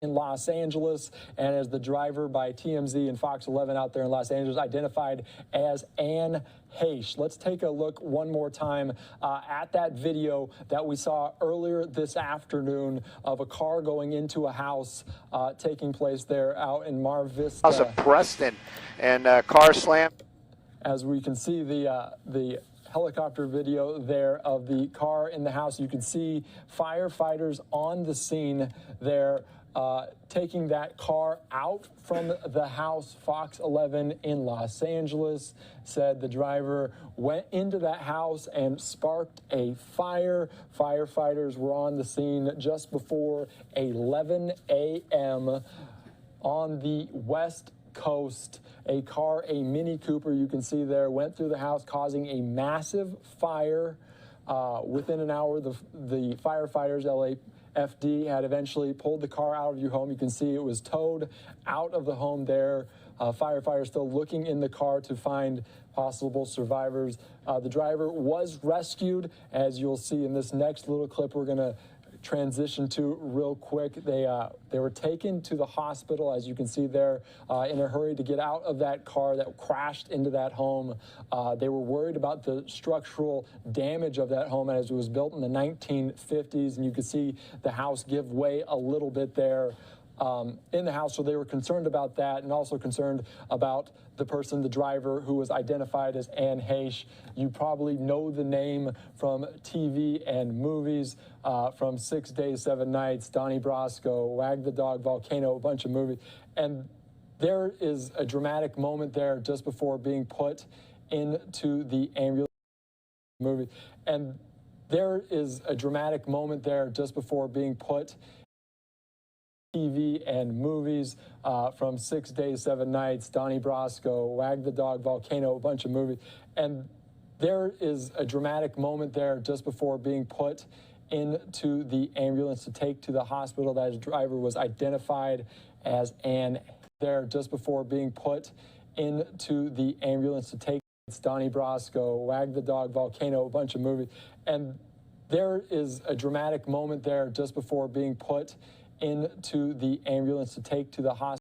in Los Angeles, and as the driver by TMZ and Fox 11 out there in Los Angeles identified as Anne Heche. Let's take a look one more time at that video that we saw earlier this afternoon of a car going into a house taking place there out in Mar Vista. House of Preston, and car slam. As we can see the helicopter video there of the car in the house, you can see firefighters on the scene there taking that car out from the house. Fox 11 in Los Angeles said the driver went into that house and sparked a fire. Firefighters were on the scene just before 11 a.m. on the West Coast. A car, a Mini Cooper, you can see there, went through the house, causing a massive fire. Within an hour, the firefighters, LAFD, had eventually pulled the car out of your home. You can see it was towed out of the home there. Firefighters still looking in the car to find possible survivors. The driver was rescued, as you'll see in this next little clip we're going to transition to real quick. They were taken to the hospital, as you can see there, in a hurry to get out of that car that crashed into that home. They were worried about the structural damage of that home as it was built in the 1950s, and you can see the house give way a little bit there in the house. So they were concerned about that, and also concerned about the person, the driver, who was identified as Anne Heche. You probably know the name from TV and movies, from 6 Days, 7 Nights, Donnie Brasco, Wag the Dog, Volcano, a bunch of movies. And there is a dramatic moment there just before being put into the ambulance movie. And there is a dramatic moment there just before being put TV and movies, from 6 Days, 7 Nights, Donnie Brasco, Wag the Dog, Volcano, a bunch of movies. And there is a dramatic moment there just before being put into the ambulance to take to the hospital. That driver was identified as Anne. There just before being put into the ambulance to take, it's Donnie Brasco, Wag the Dog, Volcano, a bunch of movies. And there is a dramatic moment there just before being put into the ambulance to take to the hospital.